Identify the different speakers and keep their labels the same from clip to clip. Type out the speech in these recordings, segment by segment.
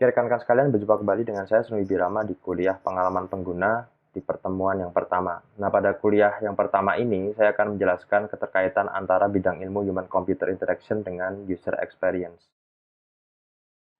Speaker 1: Oke, rekan-rekan sekalian, berjumpa kembali dengan saya Sunu Birama di kuliah pengalaman pengguna di pertemuan yang pertama. Nah, pada kuliah yang pertama ini, saya akan menjelaskan keterkaitan antara bidang ilmu Human Computer Interaction dengan User Experience.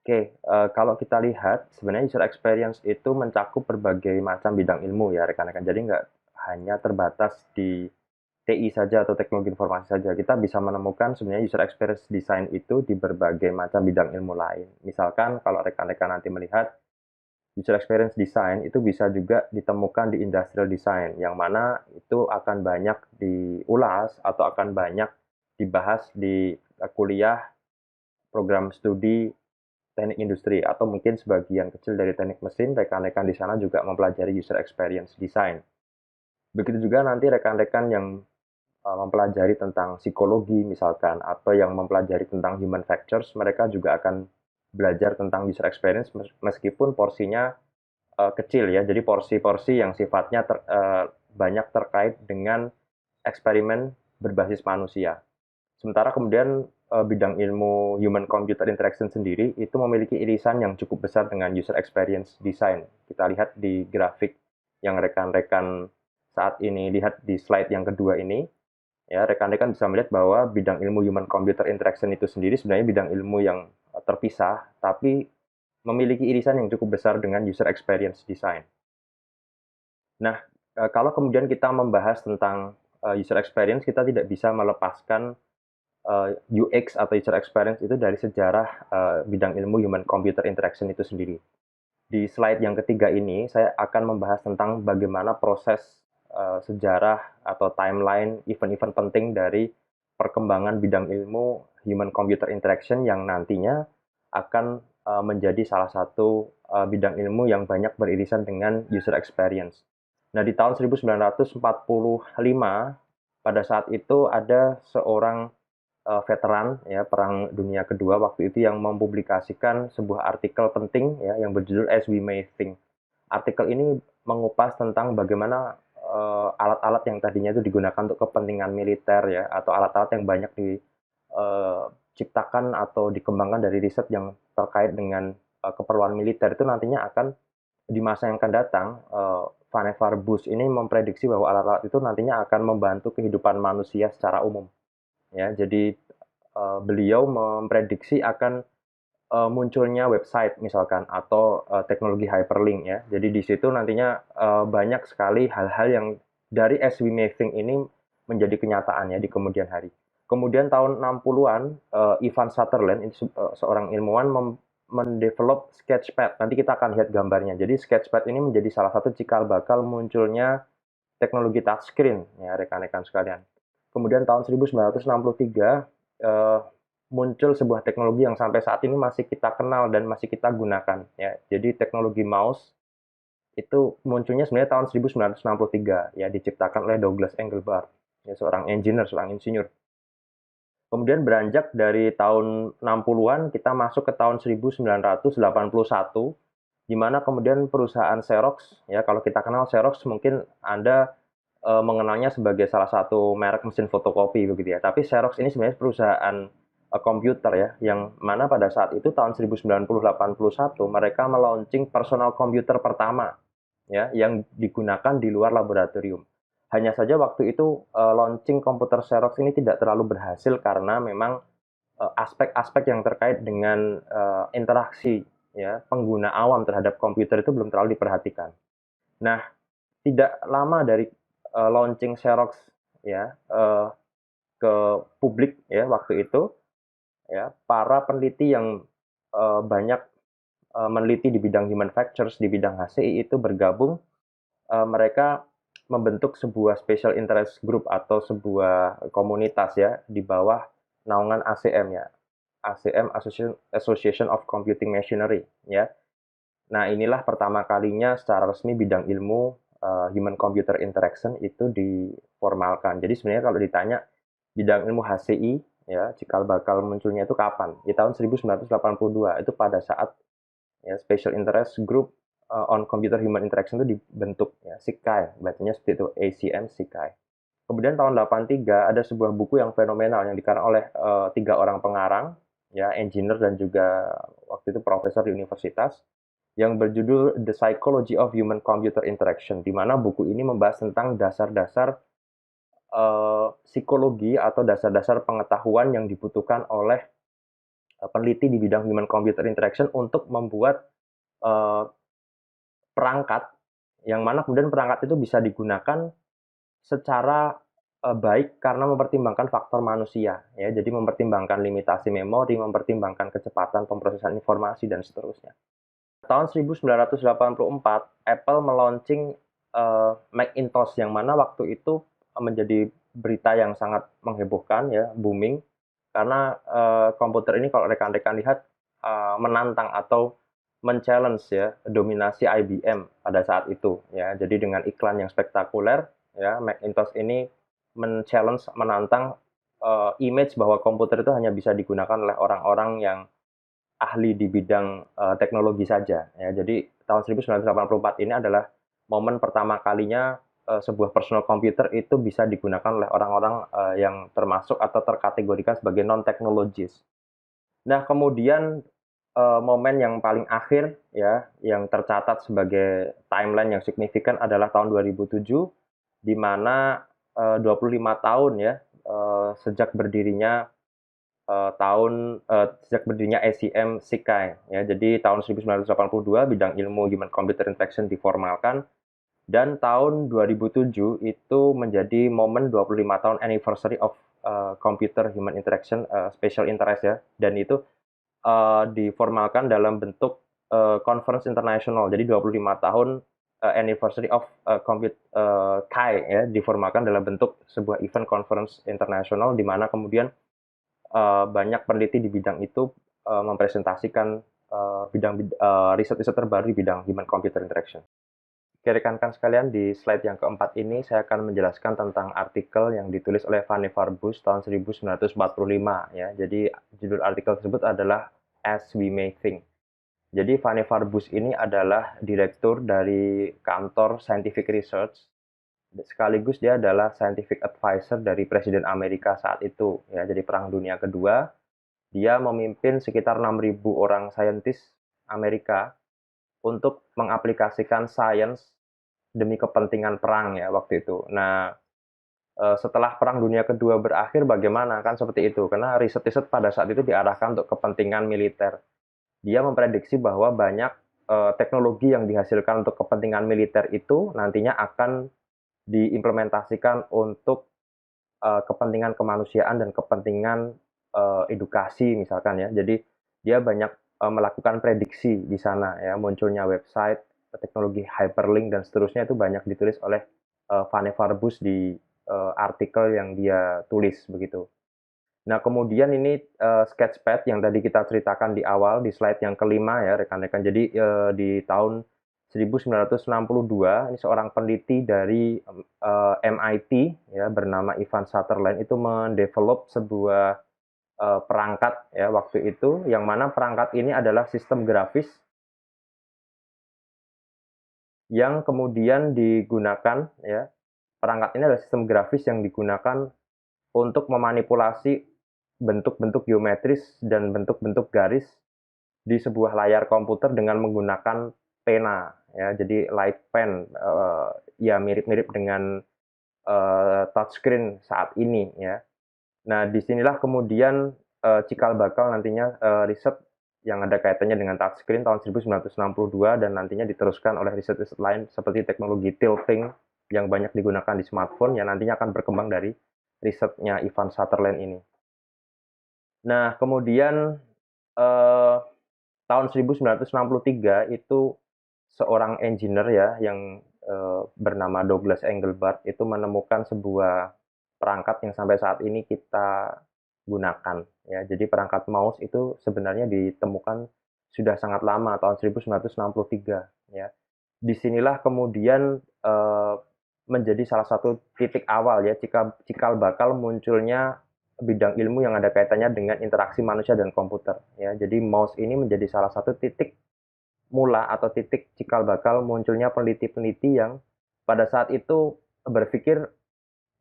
Speaker 1: Oke, kalau kita lihat, sebenarnya User Experience itu mencakup berbagai macam bidang ilmu ya, rekan-rekan. Jadi nggak hanya terbatas di TI saja atau teknologi informasi saja. Kita bisa menemukan sebenarnya user experience design itu di berbagai macam bidang ilmu lain. Misalkan kalau rekan-rekan nanti melihat user experience design itu bisa juga ditemukan di industrial design, yang mana itu akan banyak diulas atau akan banyak dibahas di kuliah program studi teknik industri, atau mungkin sebagian kecil dari teknik mesin, rekan-rekan di sana juga mempelajari user experience design. Begitu juga nanti rekan-rekan yang mempelajari tentang psikologi misalkan, atau yang mempelajari tentang human factors, mereka juga akan belajar tentang user experience meskipun porsinya kecil ya. Jadi porsi-porsi yang sifatnya banyak terkait dengan eksperimen berbasis manusia. Sementara kemudian bidang ilmu human computer interaction sendiri itu memiliki irisan yang cukup besar dengan user experience design. Kita lihat di grafik yang rekan-rekan saat ini lihat di slide yang kedua ini, ya, rekan-rekan bisa melihat bahwa bidang ilmu human computer interaction itu sendiri sebenarnya bidang ilmu yang terpisah, tapi memiliki irisan yang cukup besar dengan user experience design. Nah, kalau kemudian kita membahas tentang user experience, kita tidak bisa melepaskan UX atau user experience itu dari sejarah bidang ilmu human computer interaction itu sendiri. Di slide yang ketiga ini, saya akan membahas tentang bagaimana proses sejarah atau timeline event-event penting dari perkembangan bidang ilmu human computer interaction yang nantinya akan menjadi salah satu bidang ilmu yang banyak beririsan dengan user experience. Nah, di tahun 1945, pada saat itu ada seorang veteran ya Perang Dunia Kedua waktu itu yang mempublikasikan sebuah artikel penting ya yang berjudul As We May Think. Artikel ini mengupas tentang bagaimana alat-alat yang tadinya itu digunakan untuk kepentingan militer ya, atau alat-alat yang banyak diciptakan atau dikembangkan dari riset yang terkait dengan keperluan militer, itu nantinya akan di masa yang akan datang, Vannevar Bush ini memprediksi bahwa alat-alat itu nantinya akan membantu kehidupan manusia secara umum. Ya, jadi beliau memprediksi akan munculnya website misalkan, atau teknologi hyperlink ya. Jadi di situ nantinya banyak sekali hal-hal yang dari As We May Think ini menjadi kenyataan ya di kemudian hari. Kemudian tahun 60-an, Ivan Sutherland ini seorang ilmuwan mendevelop Sketchpad. Nanti kita akan lihat gambarnya. Jadi Sketchpad ini menjadi salah satu cikal bakal munculnya teknologi touchscreen ya rekan-rekan sekalian. Kemudian tahun 1963 muncul sebuah teknologi yang sampai saat ini masih kita kenal dan masih kita gunakan ya. Jadi teknologi mouse itu munculnya sebenarnya tahun 1963 ya, diciptakan oleh Douglas Engelbart, ya, seorang engineer, seorang insinyur. Kemudian beranjak dari tahun 60-an kita masuk ke tahun 1981, di mana kemudian perusahaan Xerox ya, kalau kita kenal Xerox mungkin Anda mengenalnya sebagai salah satu merek mesin fotokopi begitu ya. Tapi Xerox ini sebenarnya perusahaan komputer ya, yang mana pada saat itu tahun 1981 mereka melaunching personal komputer pertama ya, yang digunakan di luar laboratorium. Hanya saja waktu itu launching komputer Xerox ini tidak terlalu berhasil karena memang aspek-aspek yang terkait dengan interaksi ya pengguna awam terhadap komputer itu belum terlalu diperhatikan. Nah, tidak lama dari launching Xerox ya ke publik ya waktu itu ya, para peneliti yang banyak meneliti di bidang human factors, di bidang HCI itu bergabung, mereka membentuk sebuah special interest group atau sebuah komunitas ya di bawah naungan ACM ya, ACM Association of Computing Machinery ya. Nah, inilah pertama kalinya secara resmi bidang ilmu human computer interaction itu diformalkan. Jadi sebenarnya kalau ditanya bidang ilmu HCI ya cikal bakal munculnya itu kapan? Di tahun 1982 itu pada saat ya Special Interest Group on Computer Human Interaction itu dibentuk ya, SICAI, bacanya seperti itu, ACM SICAI. Kemudian tahun 83 ada sebuah buku yang fenomenal yang dikarang oleh 3 orang pengarang ya, engineer dan juga waktu itu profesor di universitas, yang berjudul The Psychology of Human-Computer Interaction, di mana buku ini membahas tentang dasar-dasar psikologi atau dasar-dasar pengetahuan yang dibutuhkan oleh peneliti di bidang human-computer interaction untuk membuat uh, perangkat, yang mana kemudian perangkat itu bisa digunakan secara baik karena mempertimbangkan faktor manusia, ya. Jadi mempertimbangkan limitasi memori, mempertimbangkan kecepatan pemrosesan informasi dan seterusnya. Tahun 1984, Apple meluncing Macintosh, yang mana waktu itu menjadi berita yang sangat menghebohkan, ya, booming, karena komputer ini kalau rekan-rekan lihat menantang atau men-challenge, ya, dominasi IBM pada saat itu, ya. Jadi dengan iklan yang spektakuler, ya, Macintosh ini men-challenge, menantang image bahwa komputer itu hanya bisa digunakan oleh orang-orang yang ahli di bidang teknologi saja, ya. Jadi tahun 1984 ini adalah momen pertama kalinya sebuah personal computer itu bisa digunakan oleh orang-orang yang termasuk atau terkategorikan sebagai non-technologist. Nah, kemudian momen yang paling akhir, ya, yang tercatat sebagai timeline yang signifikan adalah tahun 2007, di mana 25 tahun, ya, sejak berdirinya ACM SICAI, ya. Jadi tahun 1982 bidang ilmu Human Computer Interaction diformalkan, dan tahun 2007 itu menjadi momen 25 tahun anniversary of Computer Human Interaction Special Interest, ya. Dan itu diformalkan dalam bentuk conference internasional. Jadi 25 tahun anniversary of CAI, ya, diformalkan dalam bentuk sebuah event conference internasional, di mana kemudian banyak peneliti di bidang itu mempresentasikan riset-riset terbaru di bidang human computer interaction. Oke, rekan-rekan sekalian, di slide yang keempat ini saya akan menjelaskan tentang artikel yang ditulis oleh Vannevar Bush tahun 1945, ya. Jadi judul artikel tersebut adalah As We May Think. Jadi Vannevar Bush ini adalah direktur dari kantor Scientific Research, sekaligus dia adalah scientific advisor dari Presiden Amerika saat itu, ya. Jadi Perang Dunia Kedua, dia memimpin sekitar 6.000 orang saintis Amerika untuk mengaplikasikan sains demi kepentingan perang, ya, waktu itu. Nah, setelah Perang Dunia Kedua berakhir bagaimana? Kan seperti itu, karena riset-riset pada saat itu diarahkan untuk kepentingan militer. Dia memprediksi bahwa banyak teknologi yang dihasilkan untuk kepentingan militer itu nantinya akan diimplementasikan untuk kepentingan kemanusiaan dan kepentingan edukasi misalkan, ya. Jadi dia banyak melakukan prediksi di sana, ya, munculnya website, teknologi hyperlink dan seterusnya itu banyak ditulis oleh Vannevar Bush di artikel yang dia tulis begitu. Nah, kemudian ini sketchpad yang tadi kita ceritakan di awal di slide yang kelima, ya, rekan-rekan. Jadi di tahun 1962 ini seorang peneliti dari MIT, ya, bernama Ivan Sutherland itu mendevelop sebuah perangkat, ya, waktu itu, yang mana perangkat ini adalah sistem grafis yang kemudian digunakan, ya. Perangkat ini adalah sistem grafis yang digunakan untuk memanipulasi bentuk-bentuk geometris dan bentuk-bentuk garis di sebuah layar komputer dengan menggunakan pena, ya. Jadi light pen, ya, mirip-mirip dengan touchscreen saat ini, ya. Nah, disinilah kemudian cikal bakal nantinya riset yang ada kaitannya dengan touchscreen tahun 1962 dan nantinya diteruskan oleh riset-riset lain seperti teknologi tilting yang banyak digunakan di smartphone yang nantinya akan berkembang dari risetnya Ivan Sutherland ini. Nah, kemudian eh, tahun 1963 itu seorang engineer, ya, yang bernama Douglas Engelbart itu menemukan sebuah perangkat yang sampai saat ini kita gunakan, ya. Jadi perangkat mouse itu sebenarnya ditemukan sudah sangat lama, tahun 1963, ya. Disinilah kemudian menjadi salah satu titik awal, ya, cikal bakal munculnya bidang ilmu yang ada kaitannya dengan interaksi manusia dan komputer, ya. Jadi mouse ini menjadi salah satu titik mula atau titik cikal bakal munculnya peneliti-peneliti yang pada saat itu berpikir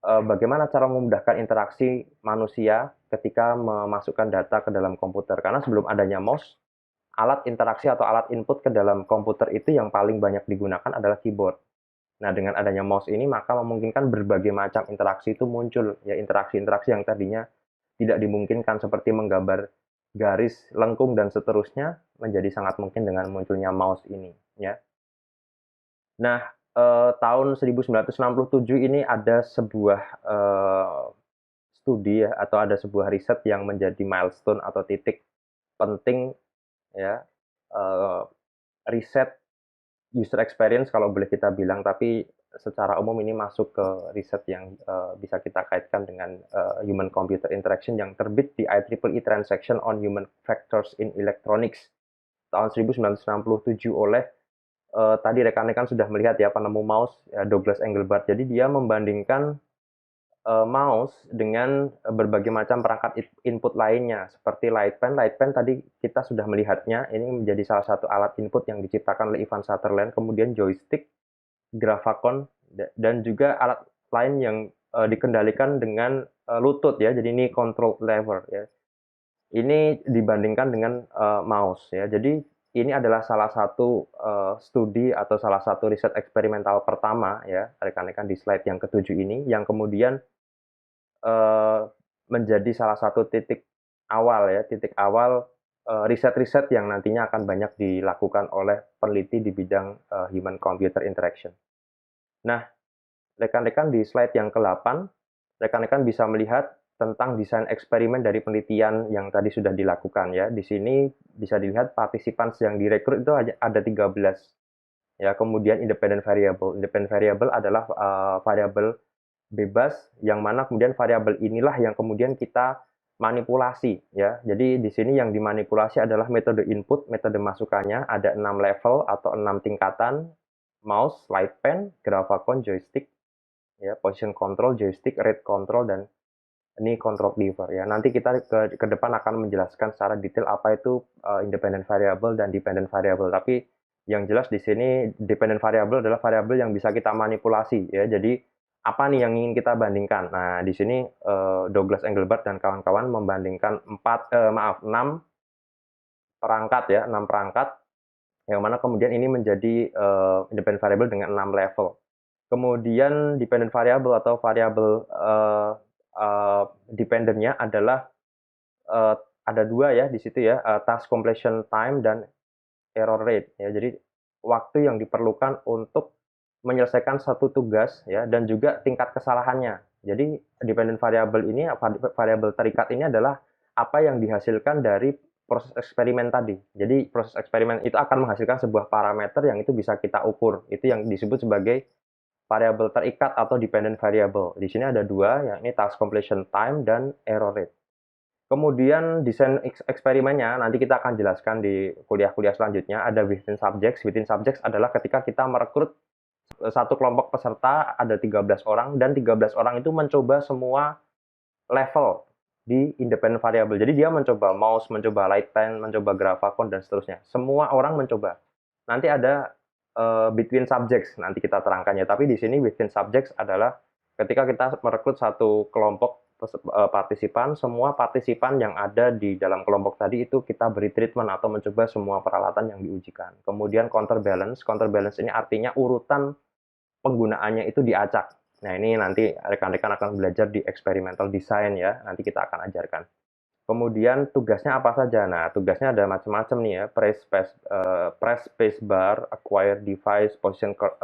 Speaker 1: bagaimana cara memudahkan interaksi manusia ketika memasukkan data ke dalam komputer. Karena sebelum adanya mouse, alat interaksi atau alat input ke dalam komputer itu yang paling banyak digunakan adalah keyboard. Nah, dengan adanya mouse ini maka memungkinkan berbagai macam interaksi itu muncul, ya interaksi-interaksi yang tadinya tidak dimungkinkan seperti menggambar garis, lengkung dan seterusnya menjadi sangat mungkin dengan munculnya mouse ini, ya. Nah, tahun 1967 ini ada sebuah studi ya atau ada sebuah riset yang menjadi milestone atau titik penting ya, eee, riset user experience kalau boleh kita bilang, tapi secara umum ini masuk ke riset yang, bisa kita kaitkan dengan, human computer interaction yang terbit di IEEE Transaction on Human Factors in Electronics tahun 1967 oleh, tadi rekan-rekan sudah melihat ya penemu mouse, Douglas Engelbart. Jadi dia membandingkan mouse dengan berbagai macam perangkat input lainnya seperti Lightpen. Lightpen tadi kita sudah melihatnya, ini menjadi salah satu alat input yang diciptakan oleh Ivan Sutherland, kemudian joystick, Gravacon, dan juga alat lain yang dikendalikan dengan lutut ya, jadi ini control lever ya. Ini dibandingkan dengan mouse ya. Jadi ini adalah salah satu studi atau salah satu riset eksperimental pertama ya, rekan-rekan di slide yang ketujuh ini, yang kemudian eee, menjadi salah satu titik awal ya, titik awal, riset-riset yang nantinya akan banyak dilakukan oleh peneliti di bidang, human computer interaction. Nah, rekan-rekan di slide yang ke-8, rekan-rekan bisa melihat tentang desain eksperimen dari penelitian yang tadi sudah dilakukan ya. Di sini bisa dilihat partisipan yang direkrut itu ada 13 ya, kemudian independent variable. Independent variable adalah, variabel bebas yang mana kemudian variabel inilah yang kemudian kita manipulasi ya. Jadi di sini yang dimanipulasi adalah metode input, metode masukannya ada 6 level atau 6 tingkatan, mouse, slide pen, Gravacon, joystick, ya, position control, joystick, rate control, dan ini control lever ya. Nanti kita ke depan akan menjelaskan secara detail apa itu independent variable dan dependent variable. Tapi yang jelas di sini dependent variable adalah variabel yang bisa kita manipulasi ya. Jadi apa nih yang ingin kita bandingkan? Nah, di sini Douglas Engelbart dan kawan-kawan membandingkan 6 perangkat ya, 6 perangkat yang mana kemudian ini menjadi independent variable dengan 6 level. Kemudian dependent variable atau variabel dependent-nya adalah eee, ada 2 ya di situ ya, task completion time dan error rate ya. Jadi waktu yang diperlukan untuk menyelesaikan satu tugas ya dan juga tingkat kesalahannya. Jadi dependent variable ini, variabel terikat ini adalah apa yang dihasilkan dari proses eksperimen tadi. Jadi proses eksperimen itu akan menghasilkan sebuah parameter yang itu bisa kita ukur. Itu yang disebut sebagai variabel terikat atau dependent variable. Di sini ada 2, yakni task completion time dan error rate. Kemudian desain eksperimennya nanti kita akan jelaskan di kuliah-kuliah selanjutnya. Ada within subjects. Within subjects adalah ketika kita merekrut satu kelompok peserta ada 13 orang dan 13 orang itu mencoba semua level di independent variable. Jadi dia mencoba mouse, mencoba Lightpen, mencoba Gravacon dan seterusnya. Semua orang mencoba. Nanti ada between subjects nanti kita terangkannya. Tapi di sini within subjects adalah ketika kita merekrut satu kelompok partisipan, semua partisipan yang ada di dalam kelompok tadi itu kita beri treatment atau mencoba semua peralatan yang diujikan. Kemudian counterbalance. Counterbalance ini artinya urutan penggunaannya itu diacak. Nah, ini nanti rekan-rekan akan belajar di experimental design ya, nanti kita akan ajarkan. Kemudian tugasnya apa saja? Nah, tugasnya ada macam-macam nih ya, press space bar, acquire device,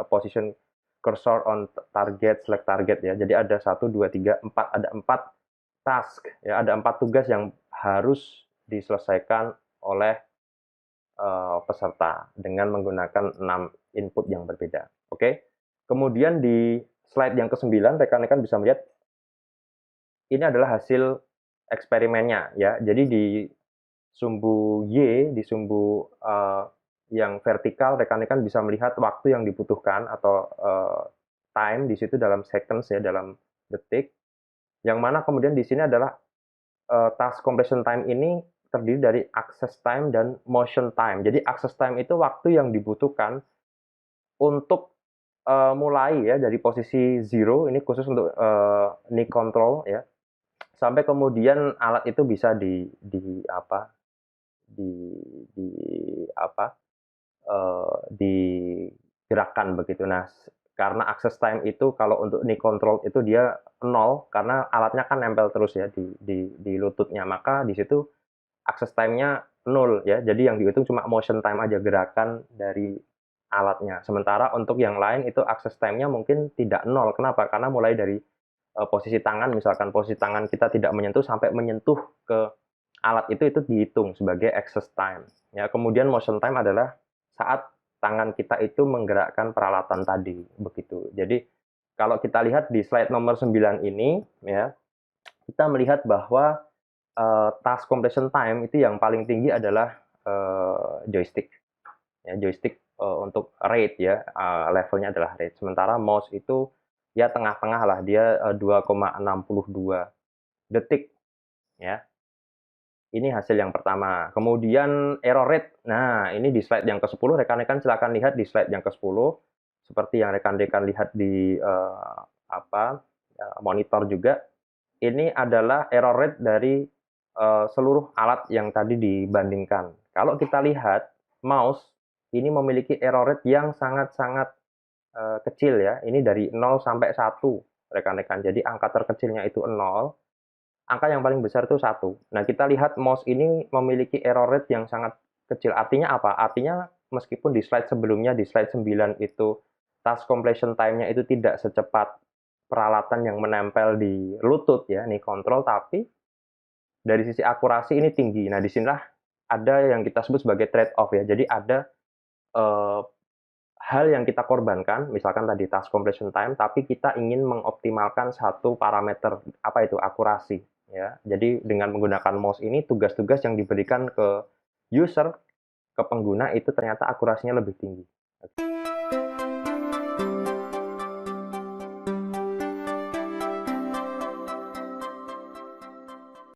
Speaker 1: position cursor on target, select target ya. Jadi ada 1, 2, 3, 4, ada 4 task ya, ada 4 tugas yang harus diselesaikan oleh peserta dengan menggunakan 6 input yang berbeda. Oke. Kemudian di slide yang ke-9 rekan-rekan bisa melihat ini adalah hasil eksperimennya ya. Jadi di sumbu Y, di sumbu yang vertikal rekan-rekan bisa melihat waktu yang dibutuhkan atau time di situ dalam seconds ya, dalam detik. Yang mana kemudian di sini adalah task completion time ini terdiri dari access time dan motion time. Jadi access time itu waktu yang dibutuhkan untuk mulai ya dari posisi zero, ini khusus untuk knee control ya, sampai kemudian alat itu bisa apa, di di apa, digerakkan begitu. Nah, karena access time itu kalau untuk knee control itu dia nol, karena alatnya kan nempel terus ya di lututnya, maka di situ access time-nya nol ya. Jadi yang dihitung cuma motion time aja, gerakan dari alatnya. Sementara untuk yang lain itu access time-nya mungkin tidak nol. Kenapa? Karena mulai dari posisi tangan, misalkan posisi tangan kita tidak menyentuh sampai menyentuh ke alat itu dihitung sebagai access time. Ya, kemudian motion time adalah saat tangan kita itu menggerakkan peralatan tadi, begitu. Jadi kalau kita lihat di slide nomor 9 ini, ya, kita melihat bahwa task completion time itu yang paling tinggi adalah joystick. Ya, joystick untuk rate ya, levelnya adalah rate. Sementara mouse itu ya tengah-tengah lah, dia 2,62 detik ya. Ini hasil yang pertama. Kemudian error rate. Nah, ini di slide yang ke-10, rekan-rekan silakan lihat di slide yang ke-10. Seperti yang rekan-rekan lihat di monitor juga. Ini adalah error rate dari seluruh alat yang tadi dibandingkan. Kalau kita lihat mouse ini memiliki error rate yang sangat-sangat kecil ya. Ini dari 0 sampai 1 rekan-rekan. Jadi angka terkecilnya itu 0, angka yang paling besar itu 1. Nah, kita lihat mouse ini memiliki error rate yang sangat kecil. Artinya apa? Artinya meskipun di slide sebelumnya, di slide 9 itu task completion time-nya itu tidak secepat peralatan yang menempel di lutut ya, knee control, tapi dari sisi akurasi ini tinggi. Nah, disinilah ada yang kita sebut sebagai trade off ya. Jadi ada eh, hal yang kita korbankan, misalkan tadi task completion time, tapi kita ingin mengoptimalkan satu parameter, apa itu, akurasi. Ya. Jadi dengan menggunakan mouse ini, tugas-tugas yang diberikan ke user, ke pengguna itu ternyata akurasinya lebih tinggi.